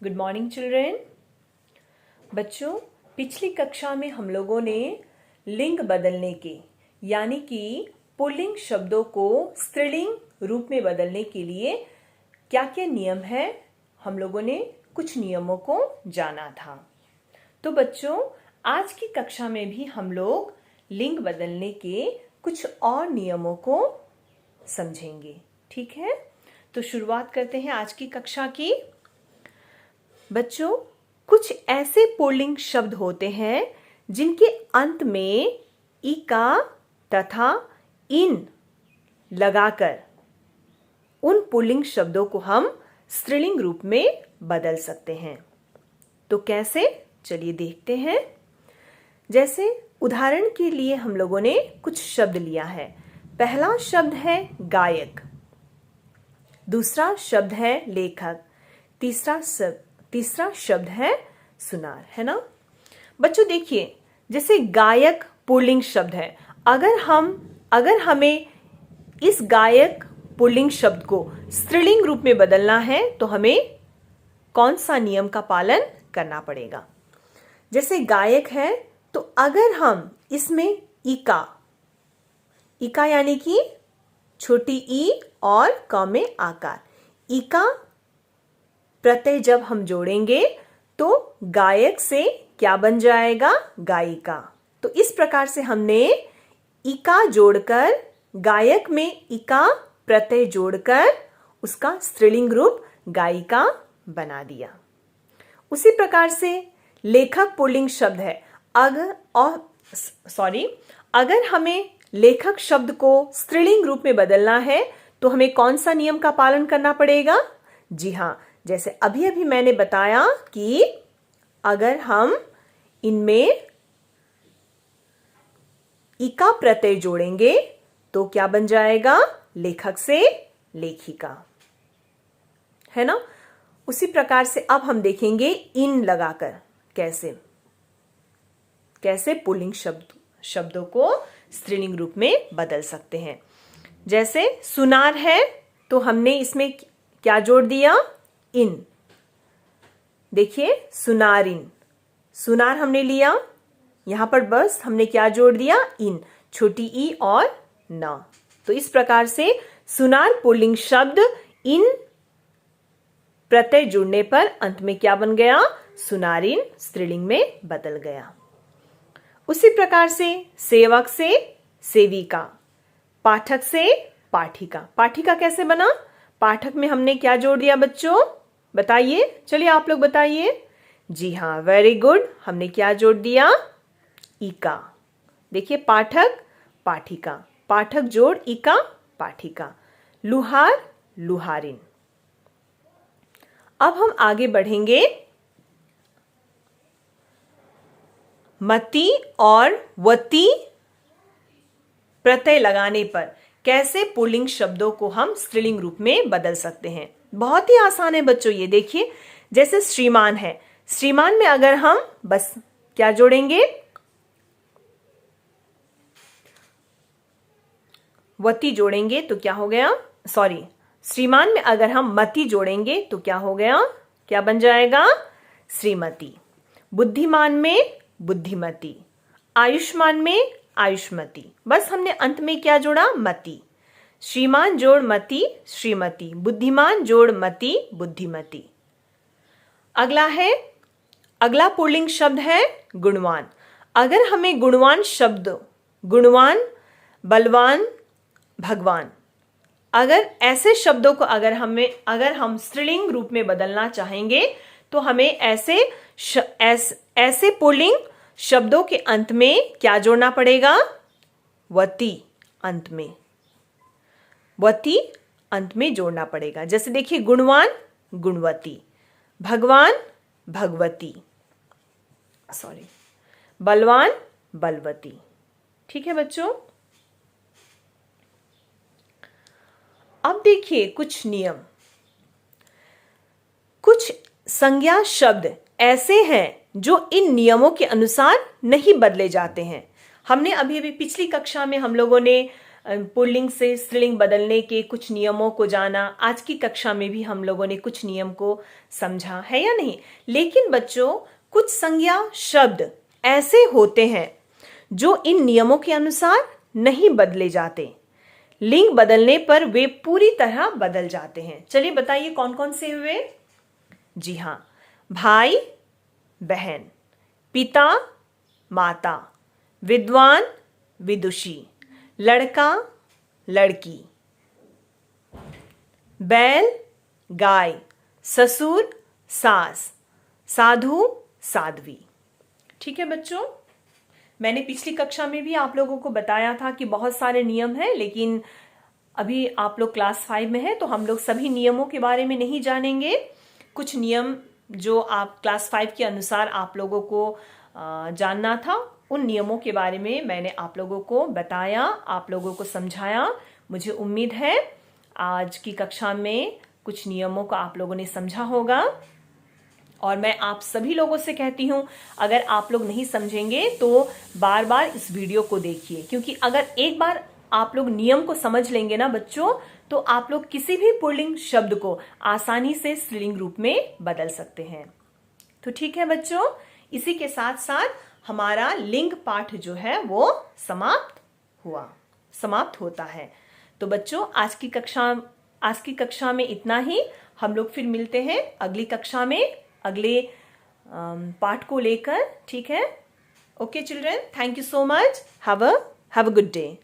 Good morning children. बच्चों, पिछली कक्षा में हम लोगों ने लिंग बदलने के यानी कि पुल्लिंग शब्दों को स्त्रीलिंग रूप में बदलने के लिए क्या क्या नियम है, हम लोगों ने कुछ नियमों को जाना था। तो बच्चों, आज की कक्षा में भी हम लोग लिंग बदलने के कुछ और नियमों को समझेंगे। ठीक है, तो शुरुआत करते हैं आज की कक्षा की। बच्चों, कुछ ऐसे पुल्लिंग शब्द होते हैं जिनके अंत में इका तथा इन लगाकर उन पुल्लिंग शब्दों को हम स्त्रीलिंग रूप में बदल सकते हैं। तो कैसे, चलिए देखते हैं। जैसे उदाहरण के लिए हम लोगों ने कुछ शब्द लिया है। पहला शब्द है गायक, दूसरा शब्द है लेखक, तीसरा शब्द है सुनार, है ना। बच्चों देखिए, जैसे गायक पुल्लिंग शब्द है। अगर हमें इस गायक पुल्लिंग शब्द को स्त्रीलिंग रूप में बदलना है तो हमें कौन सा नियम का पालन करना पड़ेगा। जैसे गायक है तो अगर हम इसमें इका यानी कि छोटी ई और क में आकार, इका प्रत्यय जब हम जोड़ेंगे तो गायक से क्या बन जाएगा, गायिका। तो इस प्रकार से हमने इका जोड़कर, गायक में इका प्रत्यय जोड़कर उसका स्त्रीलिंग रूप गायिका बना दिया। उसी प्रकार से लेखक पुल्लिंग शब्द है। अगर हमें लेखक शब्द को स्त्रीलिंग रूप में बदलना है तो हमें कौन सा नियम का पालन करना पड़ेगा। जी हाँ, जैसे अभी मैंने बताया कि अगर हम इनमें इका प्रत्यय जोड़ेंगे तो क्या बन जाएगा, लेखक से लेखिका, है ना। उसी प्रकार से अब हम देखेंगे इन लगाकर कैसे पुल्लिंग शब्दों को स्त्रीलिंग रूप में बदल सकते हैं। जैसे सुनार है तो हमने इसमें क्या जोड़ दिया, इन। देखिए सुनारिन, सुनार हमने लिया, यहां पर बस हमने क्या जोड़ दिया, इन, छोटी ई और न। तो इस प्रकार से सुनार पुल्लिंग शब्द इन प्रत्यय जुड़ने पर अंत में क्या बन गया, सुनारिन स्त्रीलिंग में बदल गया। उसी प्रकार से सेवक से सेविका, पाठक से पाठिका। पाठिका कैसे बना, पाठक में हमने क्या जोड़ दिया बच्चों, बताइए, चलिए आप लोग बताइए। जी हाँ, वेरी गुड, हमने क्या जोड़ दिया, इका। देखिए पाठक पाठिका, पाठक जोड़ इका पाठिका। लुहार लुहारिन। अब हम आगे बढ़ेंगे। मती और वती प्रत्यय लगाने पर कैसे पुल्लिंग शब्दों को हम स्त्रीलिंग रूप में बदल सकते हैं। बहुत ही आसान है बच्चों, ये देखिए। जैसे श्रीमान है, श्रीमान में अगर हम बस क्या जोड़ेंगे, वती जोड़ेंगे तो क्या हो गया, श्रीमान में अगर हम मती जोड़ेंगे तो क्या हो गया, क्या बन जाएगा, श्रीमती। बुद्धिमान में बुद्धिमती, आयुष्मान में आयुष्मती। बस हमने अंत में क्या जोड़ा, मती। श्रीमान जोड़ मती श्रीमती, बुद्धिमान जोड़ मती बुद्धिमती। अगला पुल्लिंग शब्द है गुणवान। अगर हमें गुणवान शब्द, गुणवान, बलवान, भगवान, अगर ऐसे शब्दों को अगर हम स्त्रीलिंग रूप में बदलना चाहेंगे तो हमें ऐसे पुल्लिंग शब्दों के अंत में क्या जोड़ना पड़ेगा, वती अंत में जोड़ना पड़ेगा। जैसे देखिए गुणवान गुणवती, भगवान भगवती, बलवान बलवती। ठीक है बच्चों। अब देखिए कुछ नियम। कुछ संज्ञा शब्द ऐसे हैं जो इन नियमों के अनुसार नहीं बदले जाते हैं। हमने अभी पिछली कक्षा में हम लोगों ने पुल्लिंग से स्त्रीलिंग बदलने के कुछ नियमों को जाना। आज की कक्षा में भी हम लोगों ने कुछ नियम को समझा है या नहीं। लेकिन बच्चों, कुछ संज्ञा शब्द ऐसे होते हैं जो इन नियमों के अनुसार नहीं बदले जाते। लिंग बदलने पर वे पूरी तरह बदल जाते हैं। चलिए बताइए कौन कौन से हुए। जी हाँ, भाई बहन, पिता माता, विद्वान विदुषी, लड़का लड़की, बैल गाय, ससुर सास, साधु साध्वी। ठीक है बच्चों, मैंने पिछली कक्षा में भी आप लोगों को बताया था कि बहुत सारे नियम हैं, लेकिन अभी आप लोग क्लास 5 में हैं तो हम लोग सभी नियमों के बारे में नहीं जानेंगे। कुछ नियम जो आप क्लास 5 के अनुसार आप लोगों को जानना था, उन नियमों के बारे में मैंने आप लोगों को बताया, आप लोगों को समझाया। मुझे उम्मीद है आज की कक्षा में कुछ नियमों को आप लोगों ने समझा होगा। और मैं आप सभी लोगों से कहती हूं, अगर आप लोग नहीं समझेंगे तो बार बार इस वीडियो को देखिए, क्योंकि अगर एक बार आप लोग नियम को समझ लेंगे ना बच्चों, तो आप लोग किसी भी पुल्लिंग शब्द को आसानी से स्त्रीलिंग रूप में बदल सकते हैं। तो ठीक है बच्चों, इसी के साथ साथ हमारा लिंग पाठ जो है वो समाप्त होता है। तो बच्चों, आज की कक्षा में इतना ही। हम लोग फिर मिलते हैं अगली कक्षा में अगले पाठ को लेकर। ठीक है? Okay children, thank you so much. Have a good day.